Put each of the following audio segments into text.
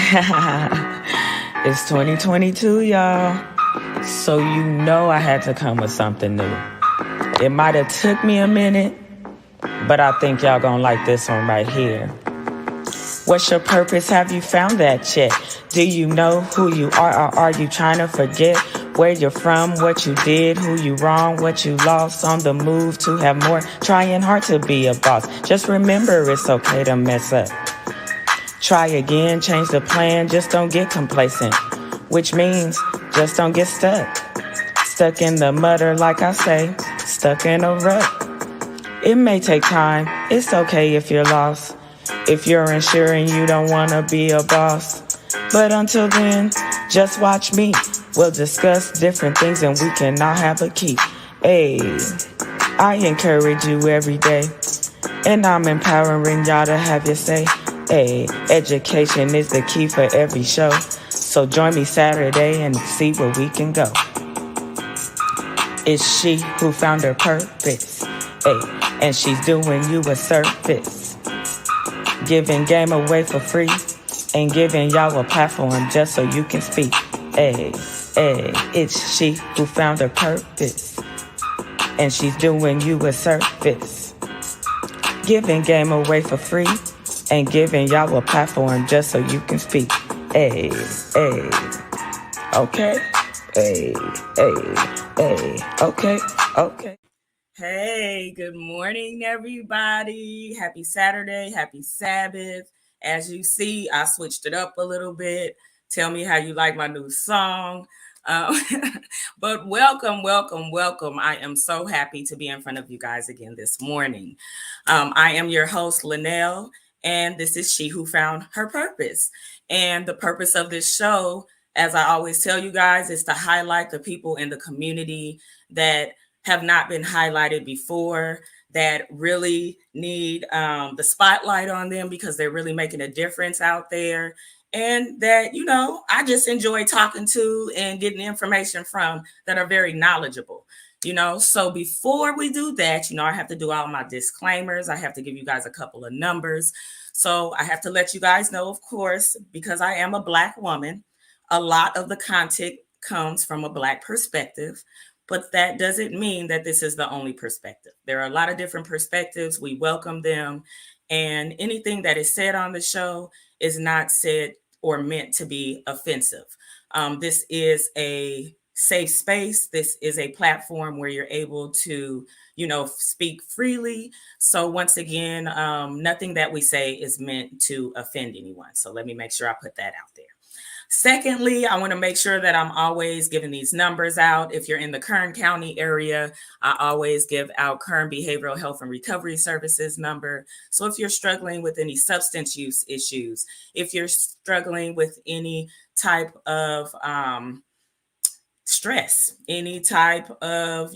It's 2022, y'all. So you know I had to come with something new. It might have took me a minute, but I think y'all gonna like this one right here. What's your purpose? Have you found that yet? Do you know who you are, or are you trying to forget where you're from, what you did, who you wrong, what you lost, on the move to have more, trying hard to be a boss. Just remember it's okay to mess up. Try again, change the plan, just don't get complacent, which means just don't get stuck. Stuck in the mud, or like I say, stuck in a rut. It may take time, it's okay if you're lost, if you're unsure and you don't want to be a boss. But until then, just watch me. We'll discuss different things and we can all have a key. Hey, I encourage you every day, and I'm empowering y'all to have your say. Hey, education is the key for every show. So join me Saturday and see where we can go. It's she who found her purpose. Hey, and she's doing you a service. Giving game away for free and giving y'all a platform just so you can speak. Hey, it's she who found her purpose. And she's doing you a service. Giving game away for free and giving y'all a platform just so you can speak. Hey, okay. Hey, okay. Hey, good morning, everybody. Happy Saturday, happy Sabbath. As you see, I switched it up a little bit. Tell me how you like my new song. But welcome. I am so happy to be in front of you guys again this morning. I am your host, Linnell, and this is She Who Found Her Purpose. And the purpose of this show, as I always tell you guys, is to highlight the people in the community that have not been highlighted before, that really need the spotlight on them because they're really making a difference out there. And that, I just enjoy talking to and getting information from that are very knowledgeable. So before we do that, I have to do all my disclaimers. I have to give you guys a couple of numbers. So I have to let you guys know, of course, because I am a Black woman, a lot of the content comes from a Black perspective, but that doesn't mean that this is the only perspective. There are a lot of different perspectives. We welcome them. And anything that is said on the show is not said or meant to be offensive. This is a safe space. This is a platform where you're able to, speak freely. So once again, nothing that we say is meant to offend anyone. So let me make sure I put that out there. Secondly, I want to make sure that I'm always giving these numbers out. If you're in the Kern County area, I always give out Kern Behavioral Health and Recovery Services number. So if you're struggling with any substance use issues, if you're struggling with any type of stress, any type of,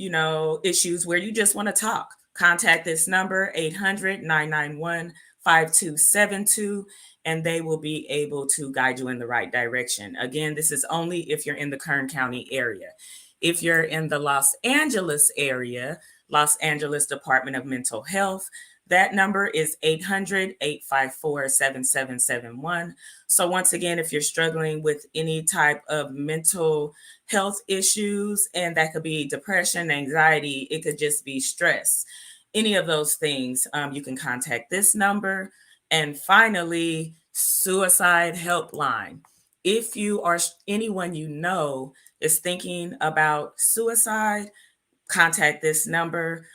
issues where you just want to talk, contact this number, 800-991-5272. And they will be able to guide you in the right direction. Again, this is only if you're in the Kern County area. If you're in the Los Angeles area, Los Angeles Department of Mental Health, that number is 800-854-7771. So once again, if you're struggling with any type of mental health issues, and that could be depression, anxiety, it could just be stress, any of those things, you can contact this number. And finally, suicide helpline. If you are anyone you know is thinking about suicide, contact this number.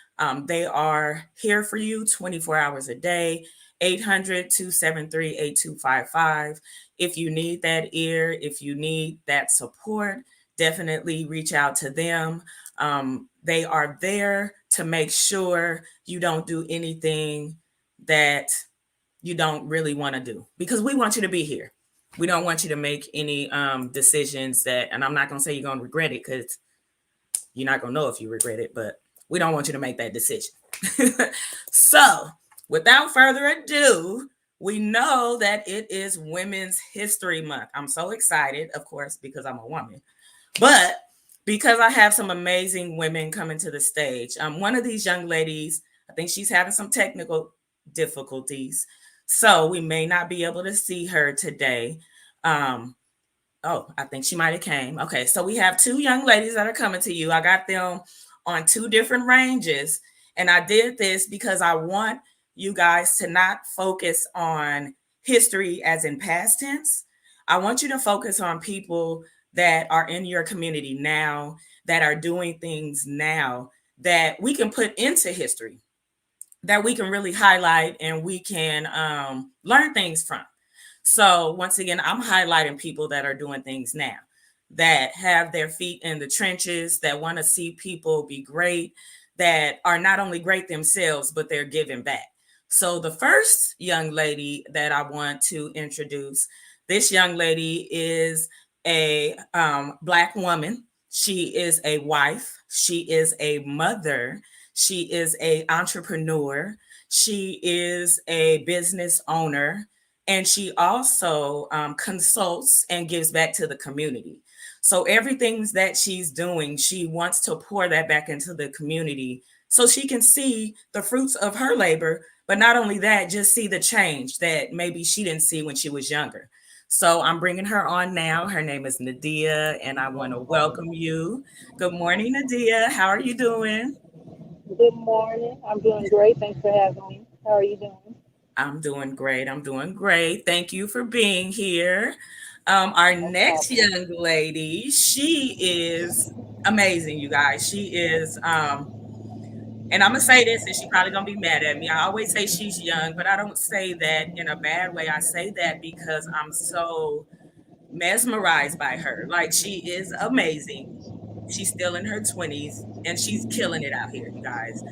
They are here for you 24 hours a day, 800-273-8255. If you need that ear, if you need that support, definitely reach out to them. They are there to make sure you don't do anything that you don't really want to do, because we want you to be here. We don't want you to make any decisions that, and I'm not going to say you're going to regret it, because you're not going to know if you regret it, but we don't want you to make that decision. So without further ado, we know that it is Women's History Month. I'm so excited, of course, because I'm a woman, but because I have some amazing women coming to the stage. One of these young ladies, I think she's having some technical difficulties, so we may not be able to see her today. Um, oh, I think she might have came. Okay, so we have two young ladies that are coming to you. I got them on two different ranges, and I did this because I want you guys to not focus on history as in past tense. I want you to focus on people that are in your community now, that are doing things now that we can put into history, that we can really highlight and we can learn things from. So once again, I'm highlighting people that are doing things now, that have their feet in the trenches, that want to see people be great, that are not only great themselves, but they're giving back. So the first young lady that I want to introduce, this young lady is a Black woman. She is a wife. She is a mother. She is a entrepreneur. She is a business owner, and she also consults and gives back to the community. So everything that she's doing, she wants to pour that back into the community so she can see the fruits of her labor. But not only that, just see the change that maybe she didn't see when she was younger. So I'm bringing her on now. Her name is Nadia, and I want to welcome you. Good morning, Nadia. How are you doing? Good morning. I'm doing great. Thanks for having me. How are you doing? I'm doing great. I'm doing great. Thank you for being here. Our No next problem. young lady, she is amazing, you guys. She is, and I'm gonna say this, and she probably gonna be mad at me. I always say she's young, but I don't say that in a bad way. I say that because I'm so mesmerized by her. Like she is amazing. She's still in her 20s and she's killing it out here, you guys.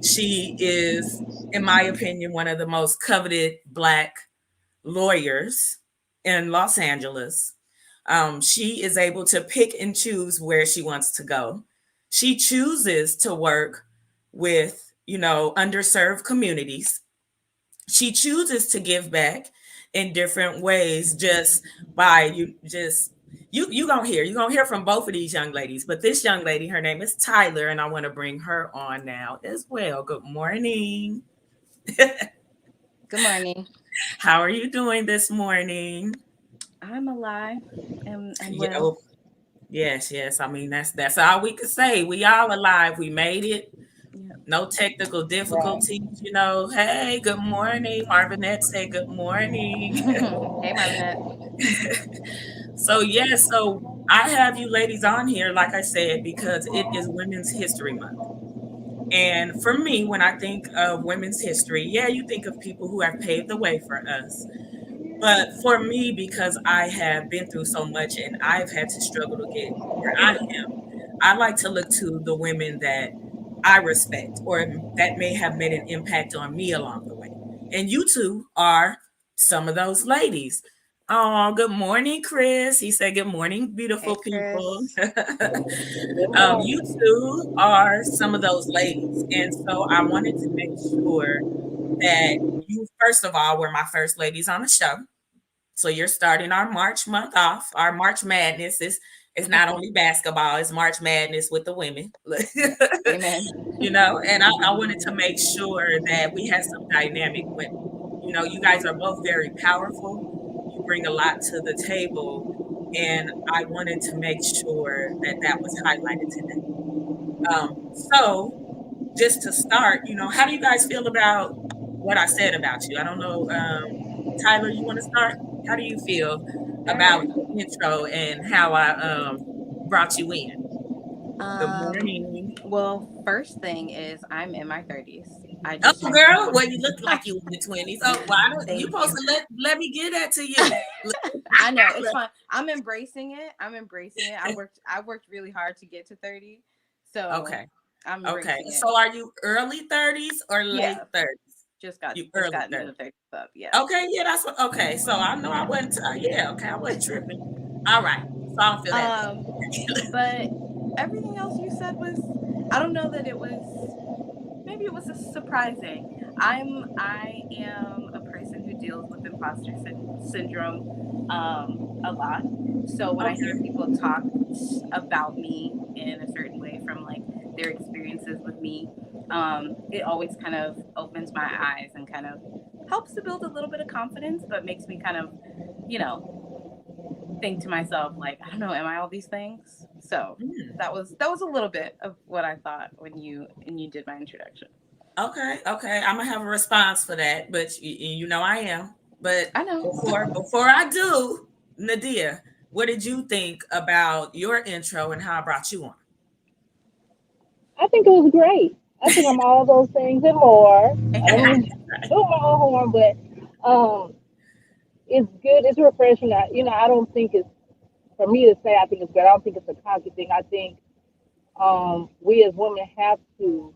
She is, in my opinion, one of the most coveted Black lawyers in Los Angeles. She is able to pick and choose where she wants to go. She chooses to work with, underserved communities. She chooses to give back in different ways just by you're gonna hear from both of these young ladies, but this young lady, her name is Tyler, and I want to bring her on now as well. Good morning. Good morning. How are you doing this morning? I'm alive and Yeah, well. oh, yes. I mean, that's all we could say. We all alive. We made it. Yep. No technical Right. difficulties. Hey, good morning. Marvinette said good morning. Hey, Marvinette. So I have you ladies on here, like I said, because it is Women's History Month. And for me, when I think of women's history, yeah, you think of people who have paved the way for us. But for me, because I have been through so much and I've had to struggle to get where I am, I like to look to the women that I respect or that may have made an impact on me along the way. And you two are some of those ladies. Oh, good morning, Chris. He said, good morning, Hey, beautiful people. Chris. Good You morning. two are some of those ladies. And so I wanted to make sure that you, first of all, were my first ladies on the show. So you're starting our March month off. Our March Madness is not only basketball, it's March Madness with the women. Yep. Amen. And I wanted to make sure that we had some dynamic women. You guys are both very powerful. You bring a lot to the table. And I wanted to make sure that that was highlighted today. So just to start, how do you guys feel about what I said about you? I don't know. Tyler, you want to start? How do you feel All about right. the intro and how I brought you in? Good Um. morning. Well, first thing is I'm in my 30s. I Oh, just turned. girl, well, you look like you in your 20s. Oh, why don't you Thank supposed you. to let me get that to you? Look, I know it's fine. I'm embracing it. I'm embracing it. I worked really hard to get to 30, so okay, I'm okay. embracing it. So are you early 30s or late Yeah. 30s? Just got You just early gotten in the 30s. 30s club. Yeah. Okay, yeah, that's what. Okay, so I know I wasn't. Yeah, okay, I wasn't tripping. All right, so I don't feel that bad. Um. But everything else you said was, I don't know that it was, maybe it was a surprising. I am a person who deals with syndrome a lot. So when I hear Okay, people talk about me in a certain way from like their experiences with me, it always kind of opens my eyes and kind of helps to build a little bit of confidence, but makes me kind of, you know, think to myself, like, I don't know, am I all these things? So Mm. that was a little bit of what I thought when you did my introduction. Okay, okay. I'm gonna have a response for that, but you know I am. But I know. before I do, Nadia, what did you think about your intro and how I brought you on? I think it was great. I think I'm all those things and more. I don't mean to toot my own horn, but it's good. It's refreshing. I don't think it's for me to say. I think it's good. I don't think it's a cocky thing. I think we as women have to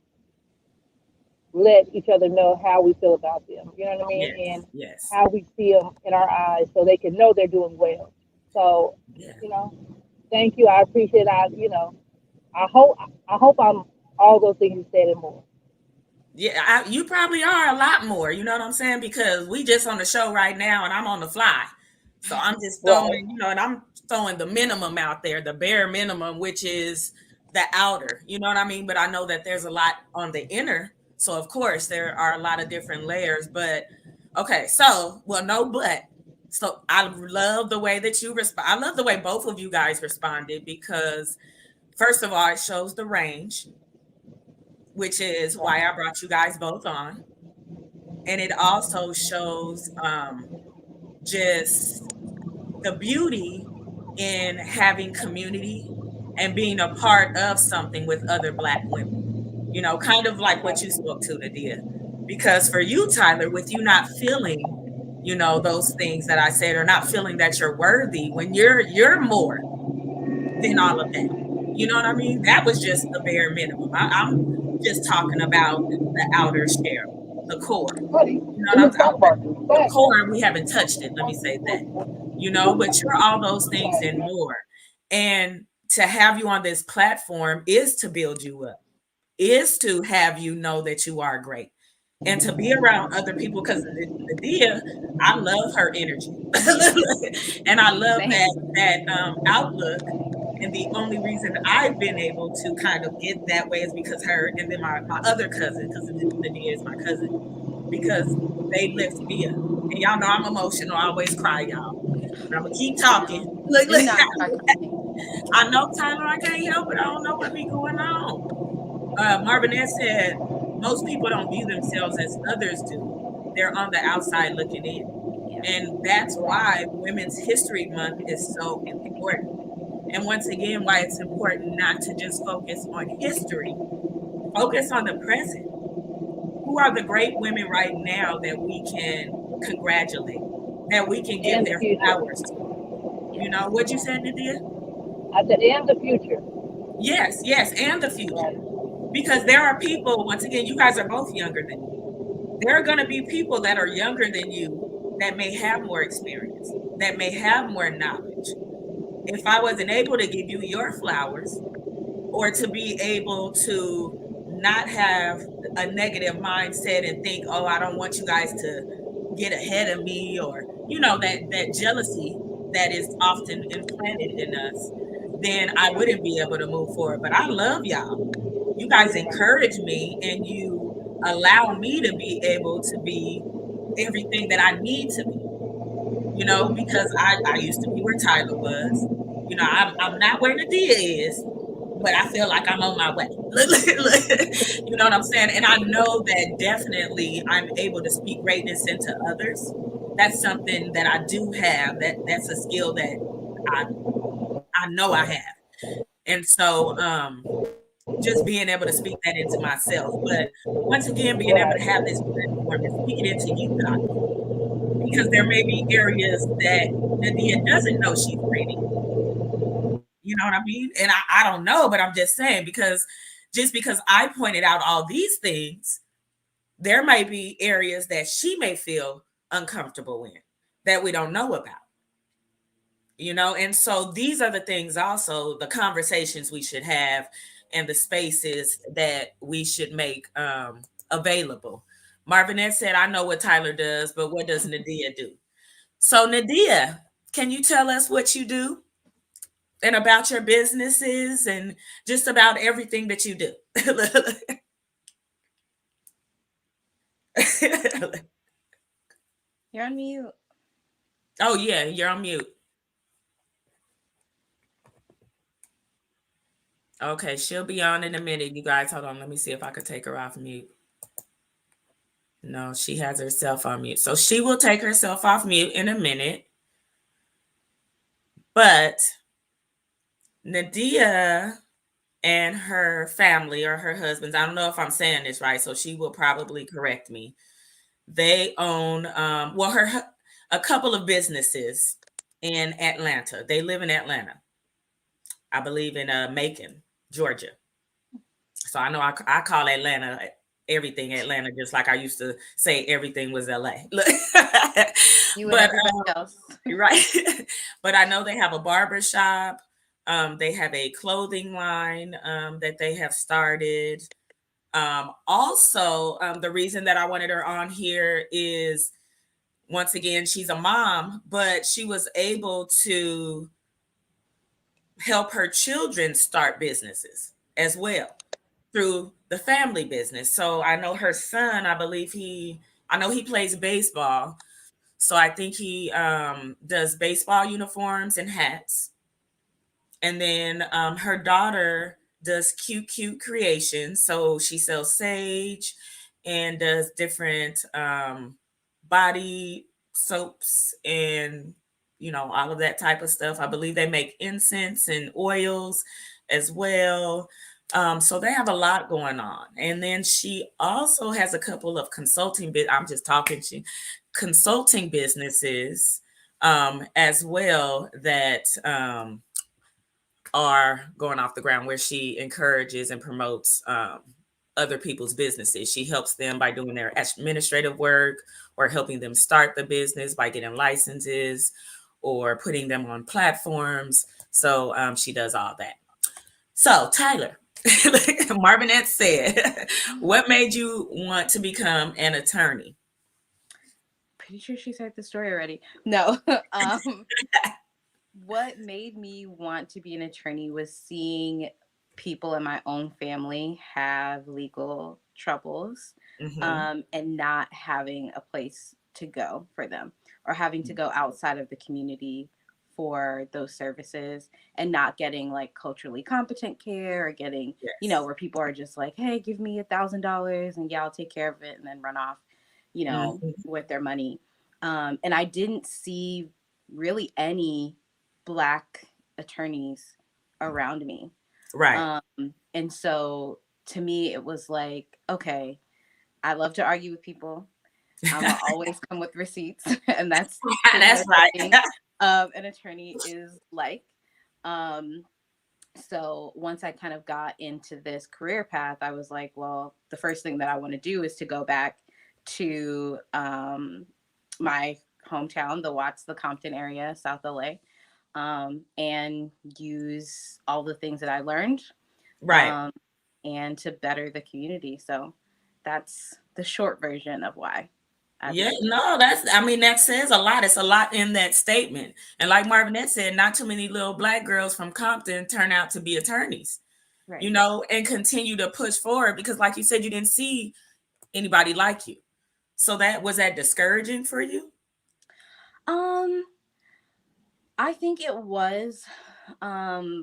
let each other know how we feel about them. You know what I mean? Yes, And yes, how we see them in our eyes, so they can know they're doing well. So, yeah. you know, thank you. I appreciate. I hope. I hope I'm all those things you said and more. Yeah, you probably are a lot more. You know what I'm saying? Because we just on the show right now, and I'm on the fly, so I'm just Right. throwing, and I'm throwing the minimum out there, the bare minimum, which is the outer. You know what I mean? But I know that there's a lot on the inner, so of course there are a lot of different layers. But okay, so well, no, but so I love the way that you respond. I love the way both of you guys responded because first of all, it shows the range, which is why I brought you guys both on. And it also shows just the beauty in having community and being a part of something with other Black women. Kind of like what you spoke to, Nadia. Because for you, Tyler, with you not feeling, those things that I said, or not feeling that you're worthy when you're more than all of that. You know what I mean? That was just the bare minimum. I'm just talking about the outer shell, the core. Buddy, You know in what the stock market. the But core, we haven't touched it. Let me say that. But you're all those things and more. And to have you on this platform is to build you up, is to have you know that you are great and to be around other people because Nadia, I love her energy. And I love that Same. outlook. And the only reason I've been able to kind of get that way is because her and then my other cousin, because Nadia is my cousin, because they lift me up. And y'all know I'm emotional, I always cry, y'all. But I'm gonna keep I talking. know. Look, Do look. not cry for me. I know, Tyler, I can't help it. I don't know what be going on. Marvinette said most people don't view themselves as others do. They're on the outside looking in. Yeah. And that's right. why Women's History Month is so important. And once again, why it's important not to just focus on history, focus on the present. Who are the great women right now that we can congratulate, that we can give And the their future. flowers to? Yes. What you said, Nadia? I said, and the future. Yes, yes, and the future. Right. Because there are people, once again, you guys are both younger than me. There are going to be people that are younger than you that may have more experience, that may have more knowledge. If I wasn't able to give you your flowers or to be able to not have a negative mindset and think, oh, I don't want you guys to get ahead of me, or, that jealousy that is often implanted in us, then I wouldn't be able to move forward. But I love y'all. You guys encourage me and you allow me to be able to be everything that I need to be, because I used to be where Tyler was. I'm not where Nadia is, but I feel like I'm on my way. You know what I'm saying? And I know that definitely I'm able to speak greatness into others. That's something that I do have. That's a skill that I I know I have. And so just being able to speak that into myself. But once again, being able to Right. have this platform and speak it into you guys, because there may be areas that Nadia doesn't know she's great in. You know what I mean? And I don't know, but I'm just saying, because just because I pointed out all these things, there might be areas that she may feel uncomfortable in that we don't know about. And so these are the things, also the conversations we should have and the spaces that we should make available. Marvinette said, I know what Tyler does, but what does Nadia do? So Nadia, can you tell us what you do and about your businesses and just about everything that you do? You're on mute. Oh yeah, you're on mute. Okay, she'll be on in a minute. You guys, hold on. Let me see if I could take her off mute. No, she has herself on mute. So she will take herself off mute in a minute. But Nadia and her family or her husbands, I don't know if I'm saying this right, so she will probably correct me. They own, a couple of businesses in Atlanta. They live in Atlanta, I believe in Macon, Georgia. So I know I call Atlanta everything Atlanta, just like I used to say everything was LA. Look, You and but everybody else. right, but I know they have a barber shop. They have a clothing line that they have started. Also, the reason that I wanted her on here is once again, she's a mom, but she was able to help her children start businesses as well through the family business. So I know her son, I know he plays baseball. So I think he does baseball uniforms and hats. And then her daughter does cute creations. So she sells sage and does different body soaps and all of that type of stuff. I believe they make incense and oils as well. So they have a lot going on. And then she also has a couple of I'm just talking, consulting businesses as well that are going off the ground, where she encourages and promotes other people's businesses. She helps them by doing their administrative work or helping them start the business by getting licenses or putting them on platforms. So she does all that. So Tyler, Marvinette said, what made you want to become an attorney? Pretty sure she said the story already. No. What made me want to be an attorney was seeing people in my own family have legal troubles, and not having a place to go for them, or having to go outside of the community for those services, and not getting like culturally competent care, or getting, Yes. where people are just like, hey, give me $1,000 and yeah, I'll take care of it, and then run off, with their money. And I didn't see really any Black attorneys around me. Right. And so to me, it was like, okay, I love to argue with people. I'm gonna always come with receipts, and that's pretty That's much right. what being an attorney is like. Um, so once I kind of got into this career path, I was like, well, the first thing that I want to do is to go back to my hometown, the Watts, the Compton area, South LA, and use all the things that I learned, Right. um, and to better the community. So that's the short version of why I Yeah, became. no, that says a lot. It's a lot in that statement. And like Marvinette said, not too many little Black girls from Compton turn out to be attorneys, Right. and continue to push forward because, like you said, you didn't see anybody like you. So was that discouraging for you? Um, I think it was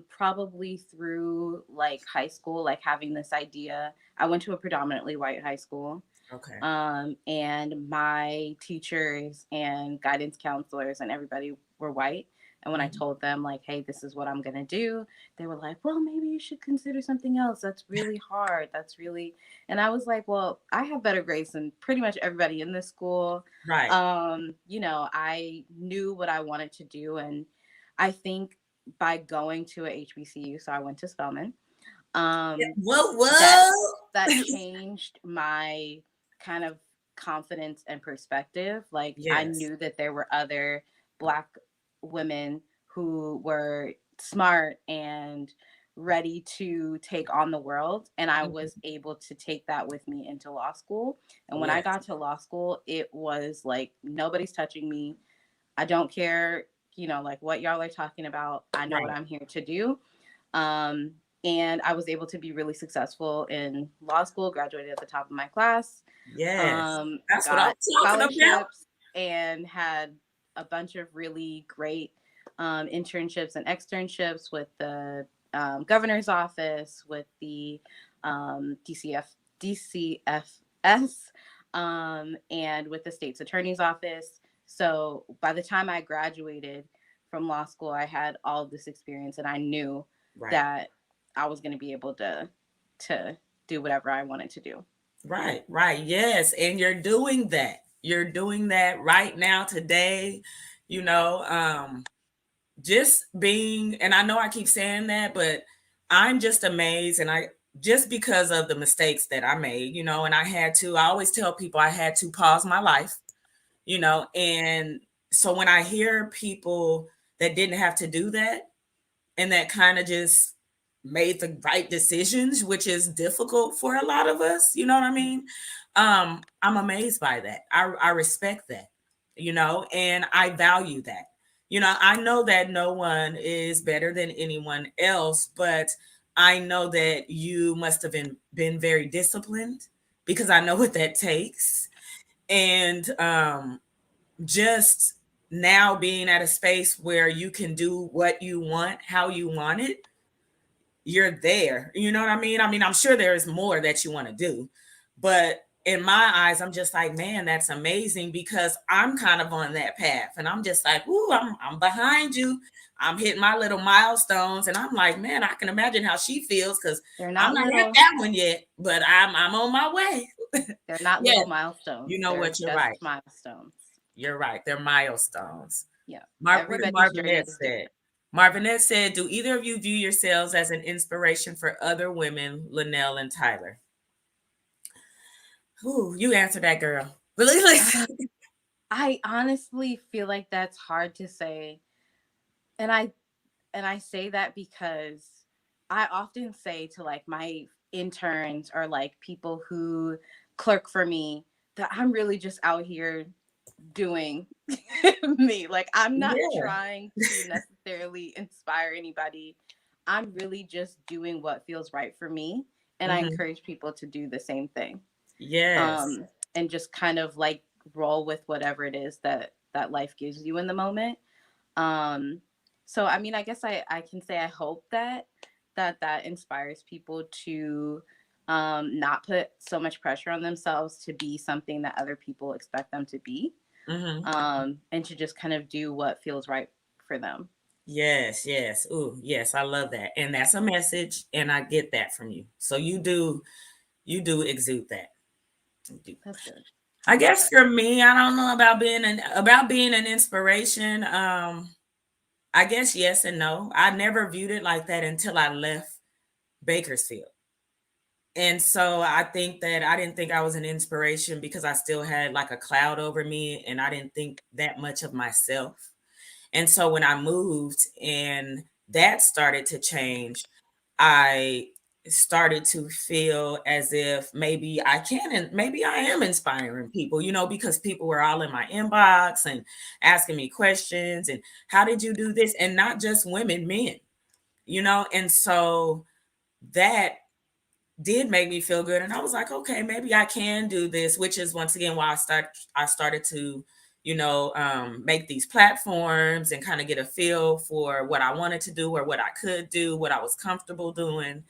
probably through like high school, like having this idea. I went to a predominantly white high school. Okay. And my teachers and guidance counselors and everybody were white. And when I Mhm. told them, like, hey, this is what I'm going to do, they were like, well, maybe you should consider something else. That's really hard. That's really. And I was like, well, I have better grades than pretty much everybody in this school. Right. I knew what I wanted to do. And I think by going to a HBCU, so I went to Spelman, um, that Whoa. that changed my kind of confidence and perspective. Like I Yes. knew that there were other Black women who were smart and ready to take on the world, and I Mhm. was able to take that with me into law school. And when I Yes. got to law school, it was like nobody's touching me. I don't care, like what y'all are talking about. I know what Right. I'm here to do. Um, and I was able to be really successful in law school, graduated at the top of my class, Yes. That's what I'm got talking about. scholarships, and had a bunch of really great internships and externships with the governor's office, with the DCFS, and with the state's attorney's office. So by the time I graduated from law school, I had all of this experience, and I knew Right. that I was going to be able to do whatever I wanted to do. Right, right. Yes. And you're doing that. You're doing that right now, today. You know, just being, and I know I keep saying that, but I'm just amazed. And I, just because of the mistakes that I made, and I always tell people I had to pause my life, and so when I hear people that didn't have to do that, and that kind of just made the right decisions, which is difficult for a lot of us. You know what I mean? I'm amazed by that. I respect that, and I value that. I know that no one is better than anyone else, but I know that you must have been very disciplined, because I know what that takes. And just now being at a space where you can do what you want, how you want it, you're there. You know what I mean? I mean, I'm sure there is more that you want to do, but in my eyes, I'm just like, man, that's amazing, because I'm kind of on that path, and I'm just like, ooh, I'm behind you. I'm hitting my little milestones, and I'm like, man, I can imagine how she feels, because They're I'm not not at little. that one yet, but I'm on my way. They're not Yeah, little milestones. you know They're what? You're just right. milestones. You're right. They're milestones. Yeah. What did Everybody's journey Marvinette is said? different. Marvinette said, "Do either of you view yourselves as an inspiration for other women, Linnell and Tyler?" Ooh, you answer that, girl. Really? I honestly feel like that's hard to say. And I say that because I often say to like my interns or like people who clerk for me that I'm really just out here doing me. Like I'm not Yeah. trying to necessarily inspire anybody. I'm really just doing what feels right for me, and I Hmm. encourage people to do the same thing. Yes. And just kind of like roll with whatever it is that life gives you in the moment. um so I mean, I guess I can say I hope that inspires people to not put so much pressure on themselves to be something that other people expect them to be, Hmm. and to just kind of do what feels right for them. Yes. Yes. Ooh, yes. I love that, and that's a message, and I get that from you. So you do exude that. You do. That's good. I I love guess that. for me, I don't know about being an inspiration. I guess yes and no. I never viewed it like that until I left Bakersfield. And so I think that I didn't think I was an inspiration because I still had like a cloud over me, and I didn't think that much of myself. And so when I moved and that started to change, I started to feel as if maybe I can, and maybe I am inspiring people, because people were all in my inbox and asking me questions and how did you do this? And not just women, men, and so that did make me feel good, and I was like, okay, maybe I can do this, which is once again why I started to make these platforms and kind of get a feel for what I wanted to do or what I could do, what I was comfortable doing.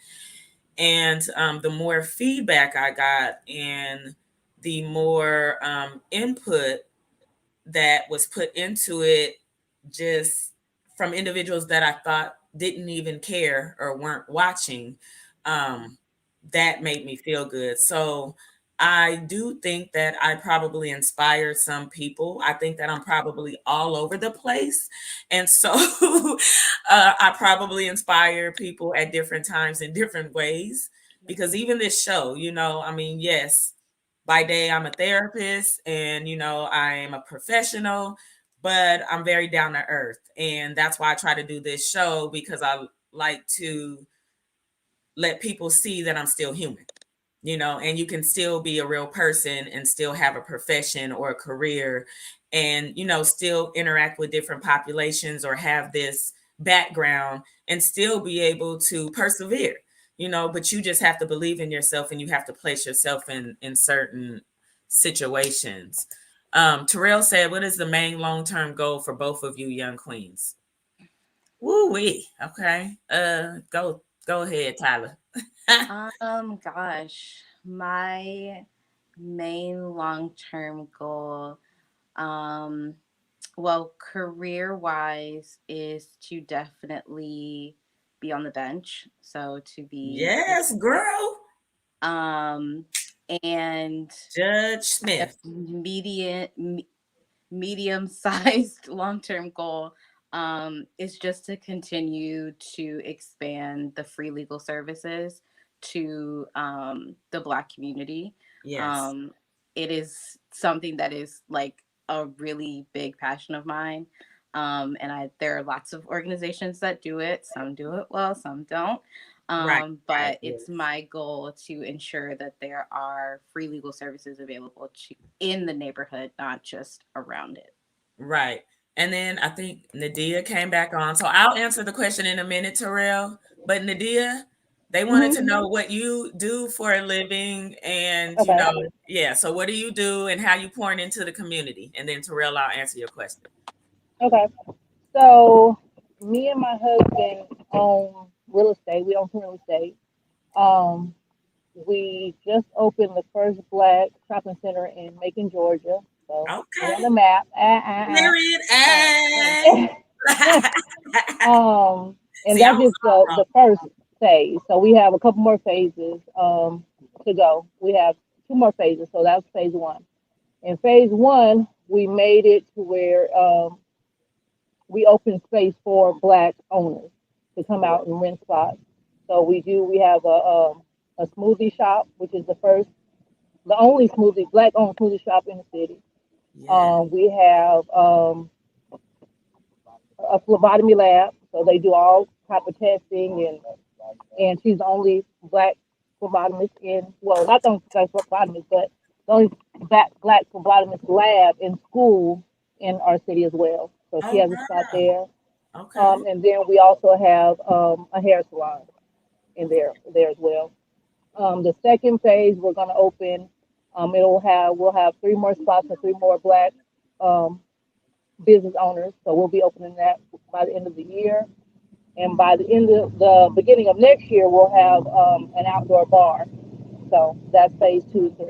And the more feedback I got, and the more input that was put into it, just from individuals that I thought didn't even care or weren't watching, um, that made me feel good. So I do think that I probably inspired some people. I think that I'm probably all over the place. And so I probably inspire people at different times in different ways. Because even this show, I mean, yes, by day I'm a therapist, and I am a professional, but I'm very down to earth, and that's why I try to do this show, because I like to let people see that I'm still human, and you can still be a real person and still have a profession or a career, and still interact with different populations or have this background and still be able to persevere, but you just have to believe in yourself, and you have to place yourself in certain situations. Terrell said, what is the main long-term goal for both of you young queens? Woo wee. Okay. Go ahead, Tyler. Gosh, my main long-term goal, um, well, career-wise, is to definitely be on the bench. So to be, Yes, girl. um, and Judge a Smith. medium-sized long-term goal is just to continue to expand the free legal services to the Black community. Yes. Um, it is something that is like a really big passion of mine. And there are lots of organizations that do it. Some do it well, some don't. Right. Right. But Yes. it's my goal to ensure that there are free legal services available in the neighborhood, not just around it. Right. And then I think Nadia came back on. So I'll answer the question in a minute, Terrell. But Nadia, they wanted to Hmm. know what you do for a living and, Okay. yeah. So what do you do and how you pouring into the community? And then Terrell, I'll answer your question. Okay. So me and my husband own real estate. We own some real estate. Um, we just opened the first black shopping center in Macon, Georgia. So we on Okay. the map. Period. And See, I that's was just all the wrong. first phase. So we have a couple more phases to go. We have two more phases. So that's phase one. In phase one, we made it to where we open space for black owners to come out and rent spots. So we have a smoothie shop, which is the only black owned smoothie shop in the city. Yeah. We have a phlebotomy lab, so they do all type of testing, and she's the only black phlebotomist in, well, not the only black phlebotomist, but the only black phlebotomist lab in school in our city as well. So she Oh, has a spot wow. there. Okay. And then we also have a hair salon in there as well. The second phase we're going to open. We'll have three more spots for three more black um, business owners. So we'll be opening that by the end of the year. And by the end of the beginning of next year, we'll have an outdoor bar. So that's phase 2 and 3.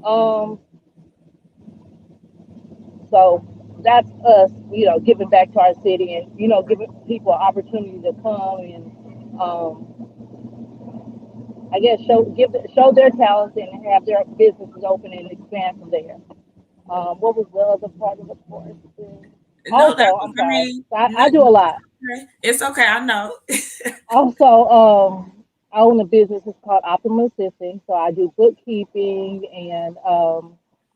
Um, so that's us, giving back to our city and giving people an opportunity to come and I guess show their talents and have their businesses open and expand from there. What was the other part of the question? No, that Also, was, I'm I sorry, mean, I do a lot. okay. It's okay. I know. Also, I own a business. It's called Optimal Assisting. So I do bookkeeping and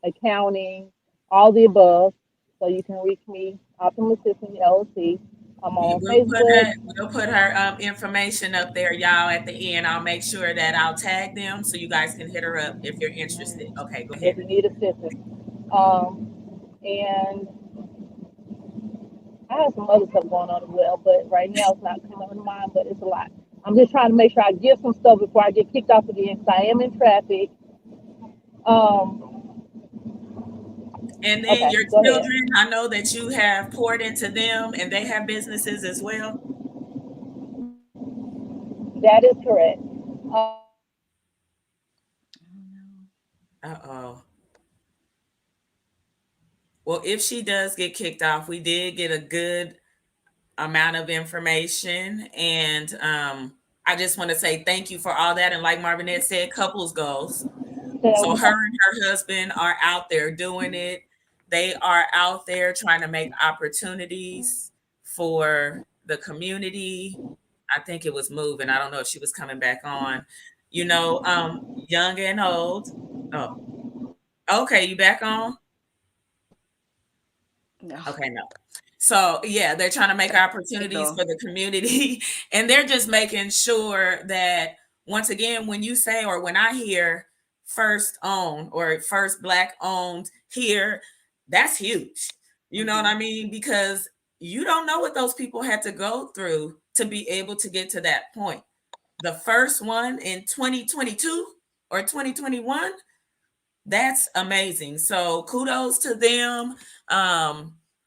accounting, all the above. So you can reach me, Optimal Assisting LLC. I'm on Facebook. We'll put her information up there, y'all, at the end. I'll make sure that I'll tag them so you guys can hit her up if you're interested. Okay, go ahead. If you need assistance. And I have some other stuff going on as well, but right now it's not coming to mind, but it's a lot. I'm just trying to make sure I give some stuff before I get kicked off again because I am in traffic. Um, And then okay, your go ahead. children, I know that you have poured into them and they have businesses as well. That is correct. Oh no. Uh-oh. Well, if she does get kicked off, we did get a good amount of information. And I just want to say thank you for all that. And like Marvinette said, couples goals. So her So, and her husband are out there doing it. They are out there trying to make opportunities for the community. I think it was moving. I don't know if she was coming back on. Young and old. Oh, okay, you back on? No. Okay, no. So yeah, they're trying to make opportunities Signal. for the community, and they're just making sure that once again, when you say or when I hear first owned or first black owned here, that's huge. You know what Mm-hmm. I mean? Because you don't know what those people had to go through to be able to get to that point. The first one in 2022 or 2021, that's amazing. So kudos to them.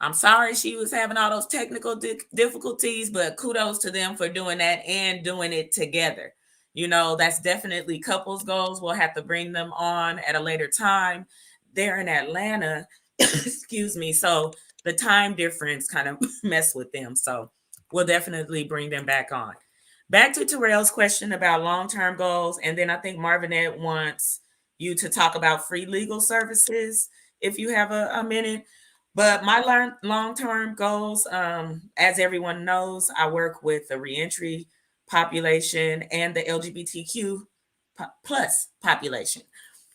I'm sorry she was having all those technical difficulties, but kudos to them for doing that and doing it together. You know, that's definitely couples goals. We'll have to bring them on at a later time. They're in Atlanta, excuse me. So the time difference kind of mess with them. So we'll definitely bring them back on. Back to Terrell's question about long-term goals. And then I think Marvinette wants you to talk about free legal services if you have a minute. But my long-term goals, as everyone knows, I work with the reentry population and the LGBTQ plus population.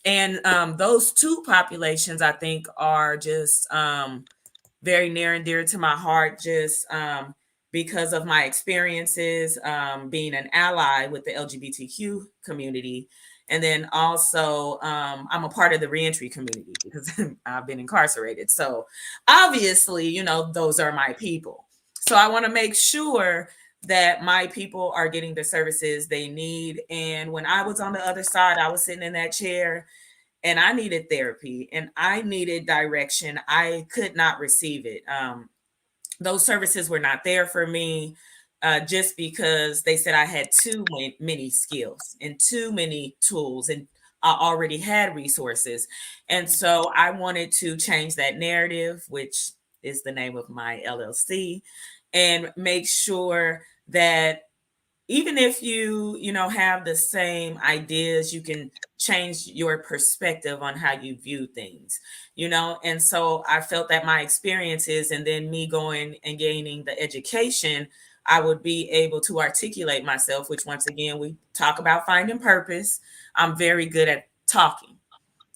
And those two populations, I think, are just very near and dear to my heart, just because of my experiences being an ally with the LGBTQ community. And then also, I'm a part of the reentry community because I've been incarcerated. So obviously, you know, those are my people. So I want to make sure that my people are getting the services they need. And when I was on the other side, I was sitting in that chair and I needed therapy and I needed direction. I could not receive it. Those services were not there for me just because they said I had too many skills and too many tools and I already had resources. And so I wanted to change that narrative, which is the name of my LLC, and make sure that even if you know have the same ideas, you can change your perspective on how you view things, you know. And so I felt that my experiences and then me going and gaining the education, I would be able to articulate myself, which once again we talk about finding purpose. I'm very good at talking.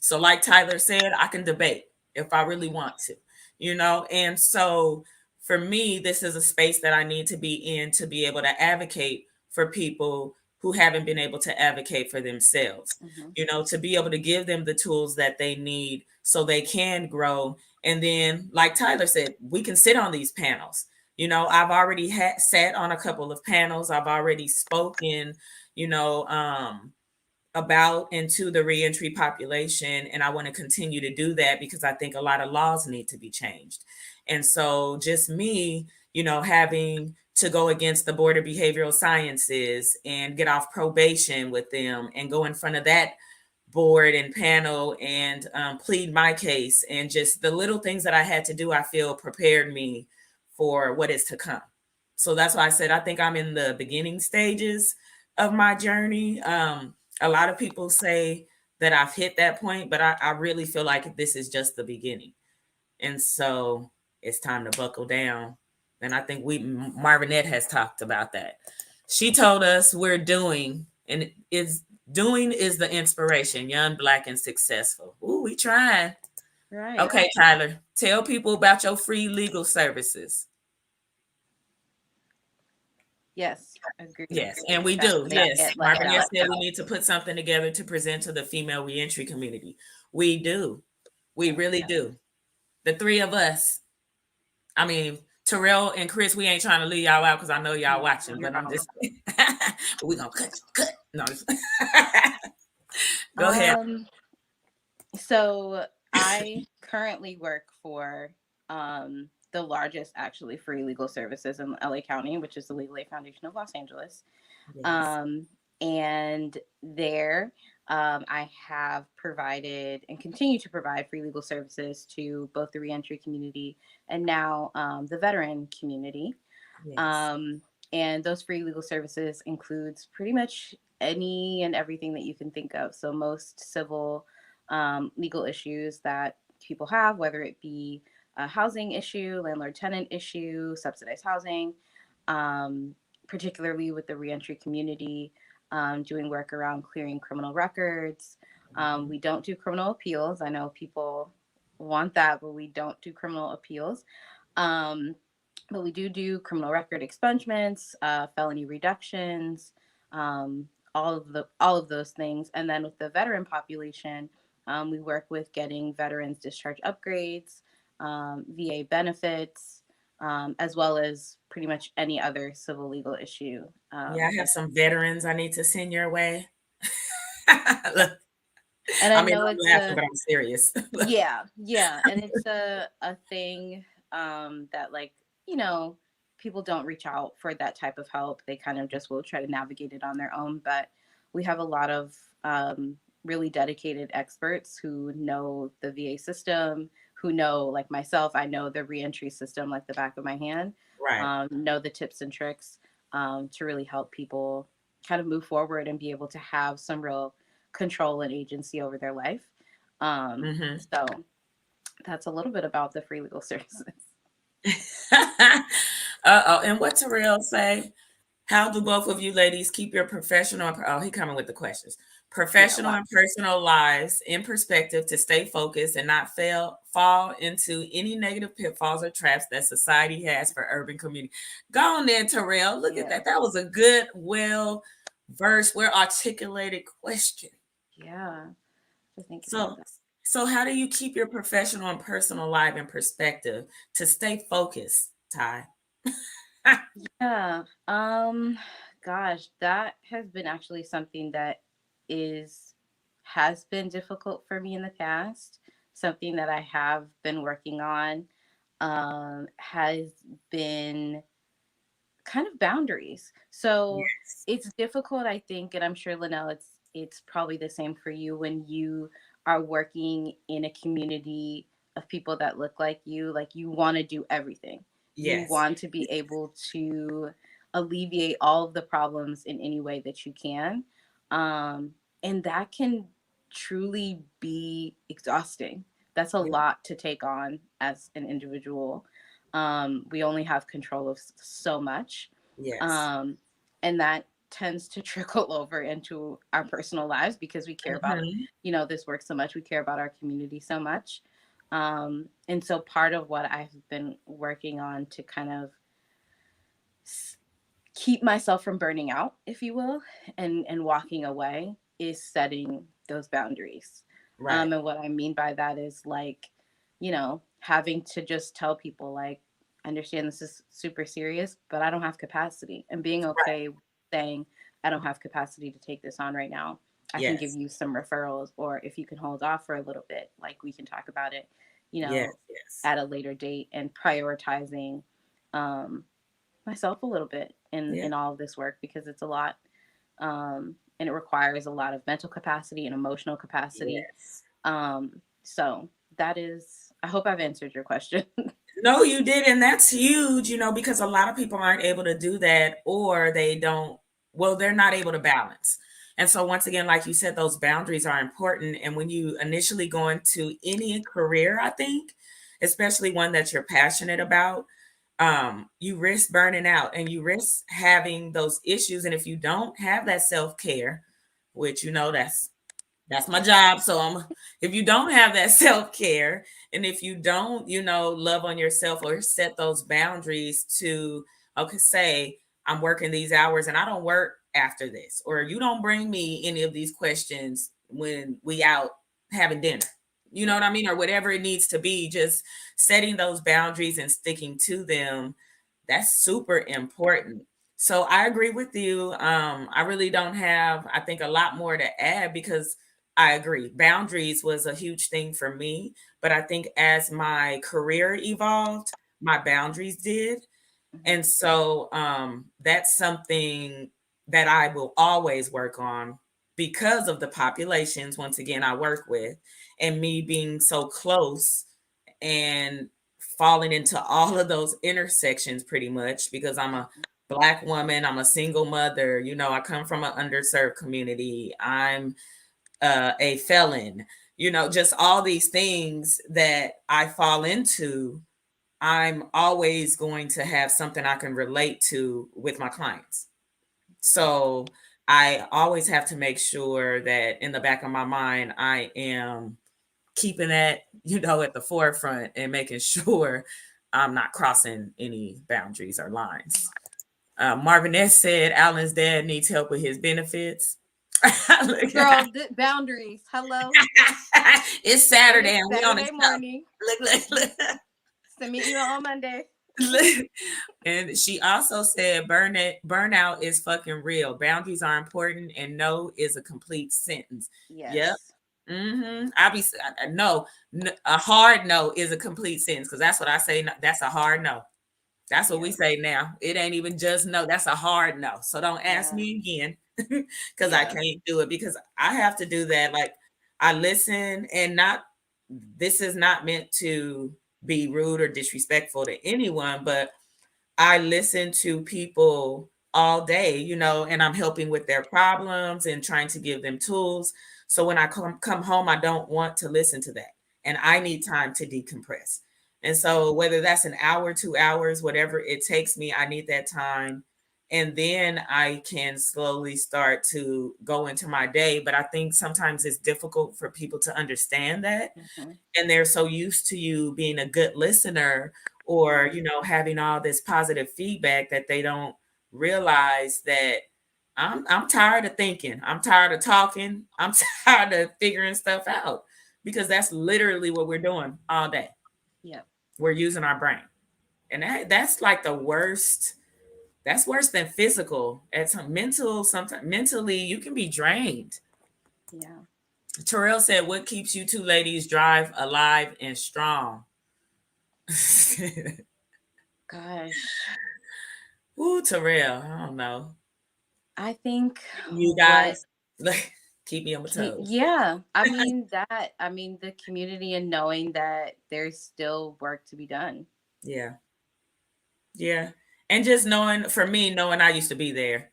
So, like Tyler said, I can debate if I really want to, you know? And so, for me, this is a space that I need to be in to be able to advocate for people who haven't been able to advocate for themselves, you know, to be able to give them the tools that they need so they can grow. And then, like Tyler said, we can sit on these panels. You know, I've already sat on a couple of panels, I've already spoken, you know, about into the reentry population. And I want to continue to do that because I think a lot of laws need to be changed. And so just me, you know, having to go against the Board of Behavioral Sciences and get off probation with them and go in front of that board and panel and plead my case, and just the little things that I had to do, I feel prepared me for what is to come. So that's why I said I think I'm in the beginning stages of my journey. A lot of people say that I've hit that point, but I really feel like this is just the beginning. And so it's time to buckle down. And I think Marvinette has talked about that. She told us we're doing, and is doing is the inspiration, young, black, and successful. Ooh, we trying. Right. Okay, Tyler, tell people about your free legal services. Yes, agreed. Yes, and we That do. did not Yes, get left Marvin out. said we need to put something together to present to the female reentry community. We do. We really do. The three of us. I mean, Terrell and Chris, we ain't trying to leave y'all out because I know y'all watching, but I'm just but we gonna cut. No, go ahead. Um, so I currently work for the largest actually free legal services in LA County, which is the Legal Aid Foundation of Los Angeles. Yes. Um, and there, I have provided and continue to provide free legal services to both the reentry community and now the veteran community. Yes. Um, and those free legal services includes pretty much any and everything that you can think of. So most civil legal issues that people have, whether it be a housing issue, landlord-tenant issue, subsidized housing, um, particularly with the reentry community, doing work around clearing criminal records. We don't do criminal appeals. I know people want that, but we don't do criminal appeals. Um, but we do criminal record expungements, felony reductions, all of those things. And then with the veteran population, we work with getting veterans discharge upgrades, VA benefits, as well as pretty much any other civil legal issue. Yeah, I have some veterans I need to send your way. Look, And I I mean, know I'm it's laughing, a but I'm serious. yeah, yeah, and it's a thing that, like, you know, people don't reach out for that type of help. They kind of just will try to navigate it on their own. But we have a lot of really dedicated experts who know the VA system, who know, like myself, I know the reentry system like the back of my hand, Right. know the tips and tricks to really help people kind of move forward and be able to have some real control and agency over their life. Mm-hmm. So that's a little bit about the free legal services. Uh-oh. And what Terrell say? How do both of you ladies keep your professional oh, he coming with the questions. Yeah, Professional wow. and personal lives in perspective to stay focused and not fall into any negative pitfalls or traps that society has for urban community. Go on there, Terrell. Look at Yeah. that. That was a good, well versed, well articulated question. Yeah. Just thinking about So that. so how do you keep your professional and personal life in perspective to stay focused, Ty? Yeah. Gosh, that has been actually something that is has been difficult for me in the past. Something that I have been working on has been kind of boundaries. So Yes. it's difficult, I think, and I'm sure Linnell, it's probably the same for you when you are working in a community of people that look like you. Like, you want to do everything. You Yes. want to be able to alleviate all of the problems in any way that you can, um, and that can truly be exhausting. That's a Yeah. lot to take on as an individual. We only have control of so much. Yes. Um, and that tends to trickle over into our personal lives because we care about, Mhm. this work so much. We care about our community so much. And so part of what I've been working on to kind of keep myself from burning out, if you will, and walking away is setting those boundaries. Right. And what I mean by that is, like, having to just tell people, like, I understand this is super serious, but I don't have capacity, and being Right. okay with saying I don't have capacity to take this on right now. I can give Yes. you some referrals, or if you can hold off for a little bit, like, we can talk about it, you Yes. know, Yes. at a later date, and prioritizing um, myself a little bit in Yeah. all of this work because it's a lot, and it requires a lot of mental capacity and emotional capacity. Yes. So that is, I hope I've answered your question. No, you did, and that's huge, because a lot of people aren't able to do that, or they don't, well, they're not able to balance. And so, once again, like you said, those boundaries are important. And when you initially go into any career, I think, especially one that you're passionate about, you risk burning out and you risk having those issues. And if you don't have that self care, which that's my job. So if you don't have that self-care, and if you don't, love on yourself or set those boundaries to, okay, say I'm working these hours and I don't work after this, or you don't bring me any of these questions when we out having dinner. You know what Right. I mean? Or whatever it needs to be, just setting those boundaries and sticking to them. That's super important. So I agree with you. I really don't have, I think, a lot more to add because I agree. Boundaries was a huge thing for me, but I think as my career evolved, my boundaries did. Mm-hmm. And so that's something that I will always work on because of the populations, once again, I work with, and me being so close and falling into all of those intersections pretty much because I'm a Black woman, I'm a single mother, I come from an underserved community, I'm a felon, just all these things that I fall into. I'm always going to have something I can relate to with my clients. So I always have to make sure that in the back of my mind, I am keeping that, at the forefront and making sure I'm not crossing any boundaries or lines. Marvin S. said Alan's dad needs help with his benefits. Girl, boundaries. Hello. It's It is Saturday and we on the Saturday show. morning. Look, Send me email on Monday. look. And she also said burnout is fucking real. Boundaries are important and no is a complete sentence. Yep. Yes. I'll be no, a hard no is a complete sentence because that's what I say. That's a hard no. That's what we Yeah. say now. It ain't even just no. That's a hard no. So don't ask Yeah. me again because I Yeah. can't do it because I have to do that. Like I listen and not, this is not meant to be rude or disrespectful to anyone, but I listen to people all day, and I'm helping with their problems and trying to give them tools. So when I come home, I don't want to listen to that. And I need time to decompress. And so whether that's an hour, 2 hours, whatever it takes me, I need that time. And then I can slowly start to go into my day. But I think sometimes it's difficult for people to understand that, Mm-hmm. and they're so used to you being a good listener or having all this positive feedback that they don't realize that I'm tired of thinking, I'm tired of talking, I'm tired of figuring stuff out, because that's literally what we're doing all day. Yep. We're using our brain, and that's like the worst. That's worse than physical. At some mental, sometimes mentally you can be drained. Yeah. Terrell said, what keeps you two ladies drive alive and strong? Gosh. Ooh, Terrell, I don't know. I think You what guys, like, keep me on my toes. yeah, I mean the community and knowing that there's still work to be done. Yeah, yeah, and just knowing, for me, knowing I used to be there,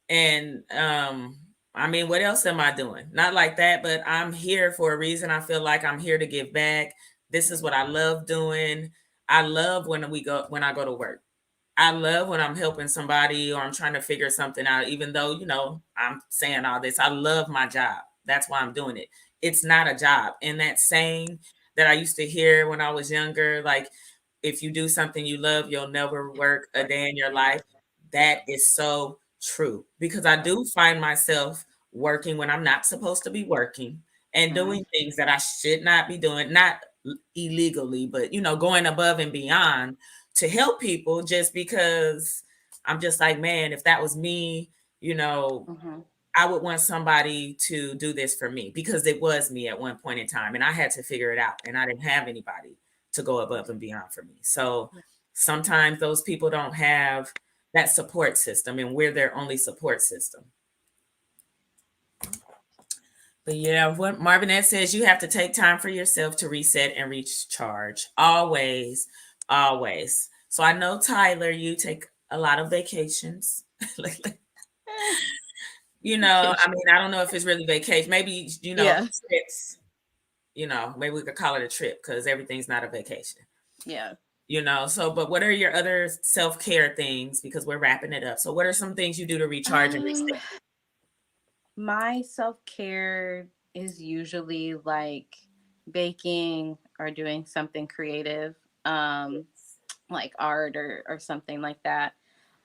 and I mean, what else am I doing? Not like that, but I'm here for a reason. I feel like I'm here to give back. This is what I love doing. I love when I go to work. I love when I'm helping somebody or I'm trying to figure something out, even though, I'm saying all this. I love my job. That's why I'm doing it. It's not a job. And that saying that I used to hear when I was younger, like, if you do something you love, you'll never work a Work. day in your life. That is so true, because I do find myself working when I'm not supposed to be working and Mm-hmm. doing things that I should not be doing, not illegally, but, going above and beyond to help people, just because I'm just like, man, if that was me, you know, Mm-hmm. I would want somebody to do this for me, because it was me at one point in time and I had to figure it out and I didn't have anybody to go above and beyond for me. So sometimes those people don't have that support system, and we're their only support system. But yeah, what Marvinette says, you have to take time for yourself to reset and recharge. Always, always. So I know, Tyler, you take a lot of vacations. I Vacation. mean, I don't know if it's really vacation. Maybe, Yeah. trips, maybe we could call it a trip because everything's not a vacation. Yeah. So, but what are your other self-care things? Because we're wrapping it up. So what are some things you do to recharge and Um, reset? my self-care is usually like baking or doing something creative, like art or something like that.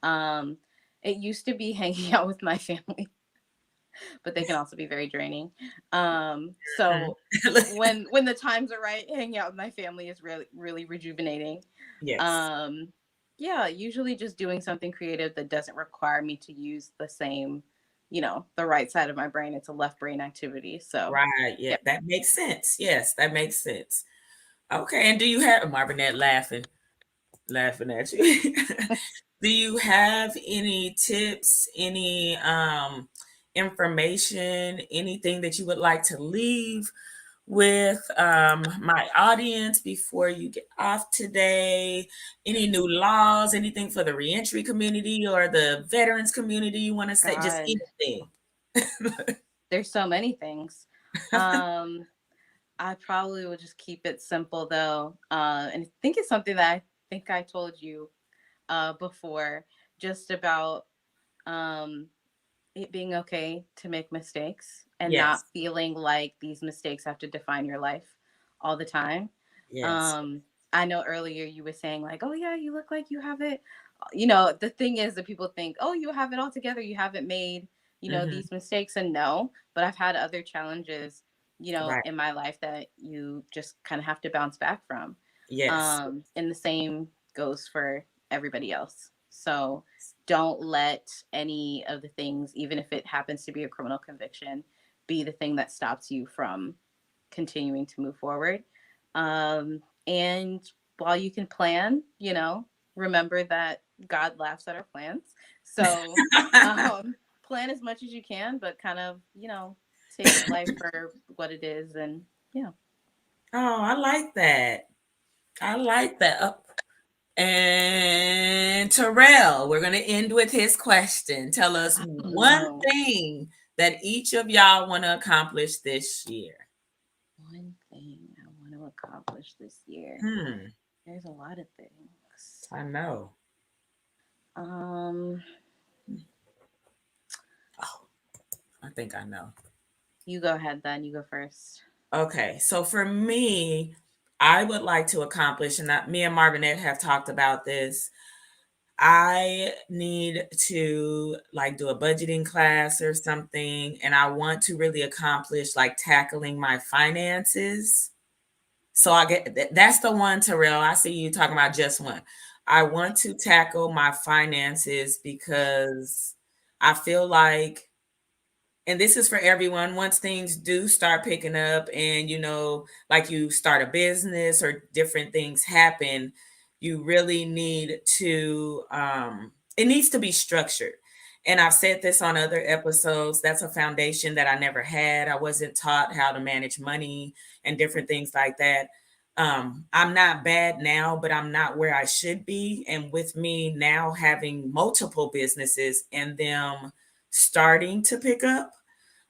Um, it used to be hanging out with my family, but they can also be very draining. So Mhm. when the times are right, hanging out with my family is really really rejuvenating. Yes. Um, yeah, usually just doing something creative that doesn't require me to use the same, the right side of my brain. It's a left brain activity. So Right. Yeah, yeah. that makes sense. Yes, that makes sense. Okay. And do you have Marvinette laughing at you? Do you have any tips, any information, anything that you would like to leave with my audience before you get off today? Any new laws, anything for the reentry community or the veterans community you want to say? Just God, anything. there's so many things. Um, I probably will just keep it simple though. And I think it's something that I think I told you before, just about um, it being okay to make mistakes and not Yes. feeling like these mistakes have to define your life all the time. Yes. Um, I know earlier you were saying like, oh yeah, you look like you have it. The thing is that people think, oh, you have it all together. You haven't made, Hmm. these mistakes. And no, but I've had other challenges, Right. in my life that you just kind of have to bounce back from. Yes. And the same goes for everybody else. So don't let any of the things, even if it happens to be a criminal conviction, be the thing that stops you from continuing to move forward. And while you can plan, remember that God laughs at our plans. So plan as much as you can, but kind of, take life for what it is. And yeah. Oh, I like that. I like that. Oh, and Terrell, we're going to end with his question. Tell us Oh, one no. thing that each of y'all want to accomplish this year. One thing I want to accomplish this year. Hmm. There's a lot of things. I know. Um, Oh, I think I know. you go ahead then. You go first. Okay, so for me, I would like to accomplish, and me and Marvinette have talked about this. I need to like do a budgeting class or something, and I want to really accomplish like tackling my finances. So I get that's the one, Terrell. I see you talking about just one. I want to tackle my finances because I feel like, and this is for everyone, once things do start picking up and like you start a business or different things happen, you really need to it needs to be structured. And I've said this on other episodes, that's a foundation that I never had. I wasn't taught how to manage money and different things like that. I'm not bad now, but I'm not where I should be. And with me now having multiple businesses and them starting to pick up,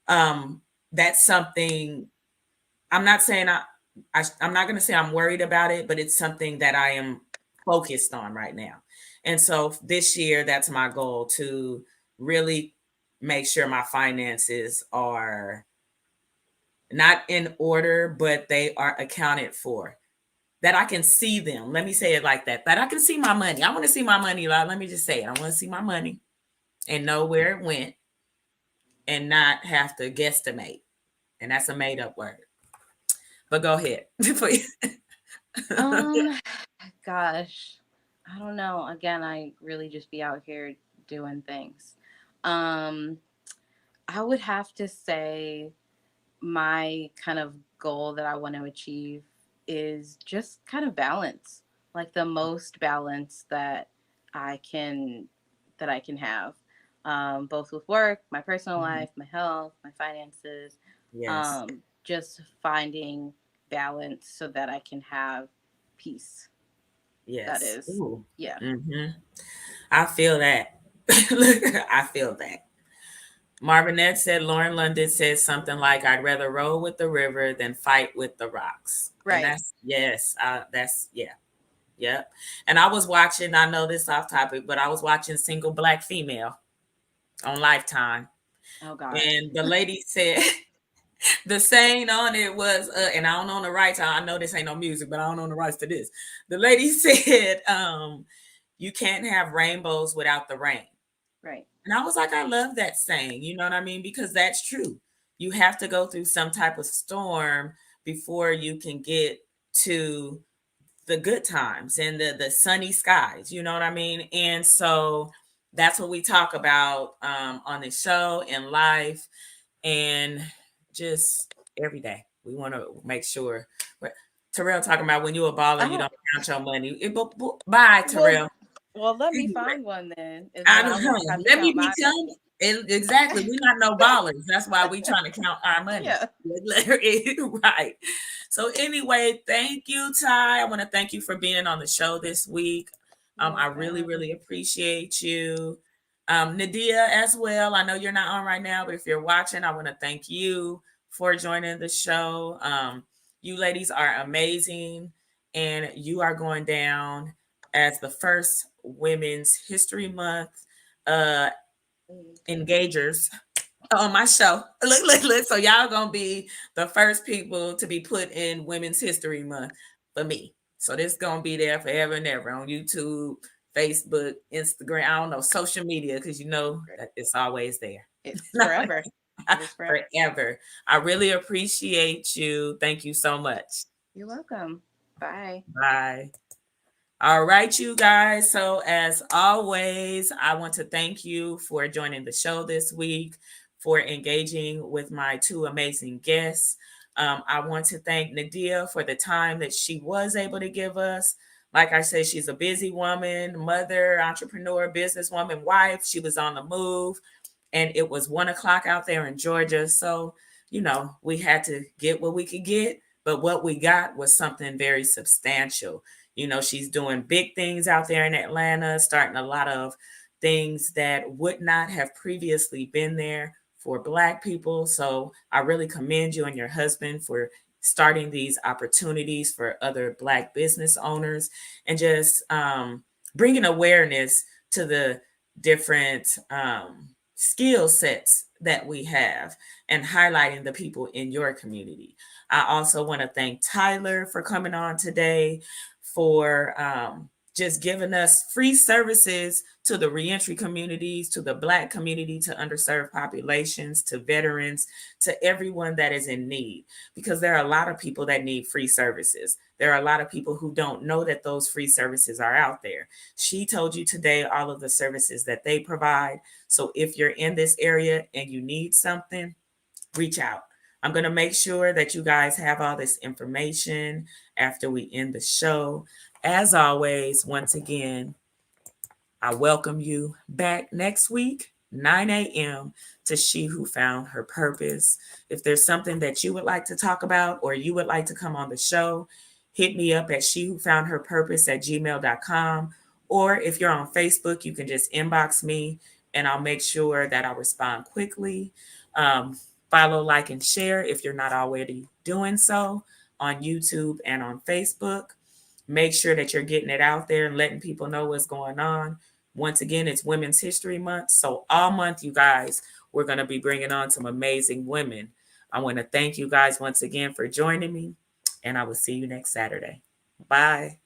um, that's something. I'm not saying I'm not going to say I'm worried about it, but it's something that I am focused on right now. And so this year, that's my goal, to really make sure my finances are not in order, but they are accounted for. That I can see them. Let me say it like that. That I can see my money. I want to see my money. Let me just say it. I want to see my money and know where it went and not have to guesstimate. And that's a made up word. But go ahead. Please. Um, gosh, I don't know. Again, I really just be out here doing things. Um, I would have to say my kind of goal that I want to achieve is just kind of balance, like the most balance I can that I can have, both with work, my personal life, my health, my finances, Yes. just finding balance so that I can have peace. That Yes. is, Ooh. yeah, Mm-hmm. I feel that. I feel that. Marvinette said Lauren London said something like, I'd rather roll with the river than fight with the rocks. And right. that's, yeah. Yep. And I was watching, I know this off topic, but I was watching Single Black Female on Lifetime. Oh God, And the lady said, the saying on it was, and I don't own the rights. I know this ain't no music, but I don't own the rights to this. The lady said, you can't have rainbows without the rain. right, And I was like, I love that saying, you know what I mean? Because that's true. You have to go through some type of storm before you can get to the good times and the sunny skies, you know what I mean? And so that's what we talk about on the show, in life, and just every day. We want to make sure. Terrell talking about when you're a baller, you oh, don't count your money. Bye, well, Terrell. let me find one then, and I then don't I won't know. have to Let me count be my telling money. you. Exactly. We're not no ballers. That's why we trying to count our money. Yeah, Right. So anyway, thank you, Ty. I want to thank you for being on the show this week. you're I really, welcome. really appreciate you. Nadia as well. I know you're not on right now, but if you're watching, I want to thank you for joining the show. You ladies are amazing, and you are going down as the first Women's History Month uh engagers on my show. Look. So y'all gonna be the first people to be put in Women's History Month for me. So this gonna be there forever and ever on YouTube, Facebook, Instagram. I don't know, social media, because you know that it's always there. It's forever. It is forever. Forever. I really appreciate you. Thank you so much. You're welcome. Bye. Bye. All right, you guys. So, as always, I want to thank you for joining the show this week, for engaging with my two amazing guests. I want to thank Nadia for the time that she was able to give us. Like I said, she's a busy woman, mother, entrepreneur, businesswoman, wife. She was on the move, and it was 1 o'clock out there in Georgia. So, we had to get what we could get, but what we got was something very substantial. She's doing big things out there in Atlanta, starting a lot of things that would not have previously been there for Black people. So I really commend you and your husband for starting these opportunities for other Black business owners, and just bringing awareness to the different skill sets that we have, and highlighting the people in your community. I also want to thank Tyler for coming on today, for just giving us free services to the reentry communities, to the Black community, to underserved populations, to veterans, to everyone that is in need. Because there are a lot of people that need free services. There are a lot of people who don't know that those free services are out there. She told you today all of the services that they provide. So if you're in this area and you need something, reach out. I'm going to make sure that you guys have all this information after we end the show. As always, once again, I welcome you back next week, 9 a.m., to She Who Found Her Purpose. If there's something that you would like to talk about, or you would like to come on the show, hit me up at shewhofoundherpurpose@gmail.com. Or if you're on Facebook, you can just inbox me and I'll make sure that I respond quickly. Follow, like, and share if you're not already doing so on YouTube and on Facebook. Make sure that you're getting it out there and letting people know what's going on. Once again, it's Women's History Month. So all month, you guys, we're going to be bringing on some amazing women. I want to thank you guys once again for joining me, and I will see you next Saturday. Bye.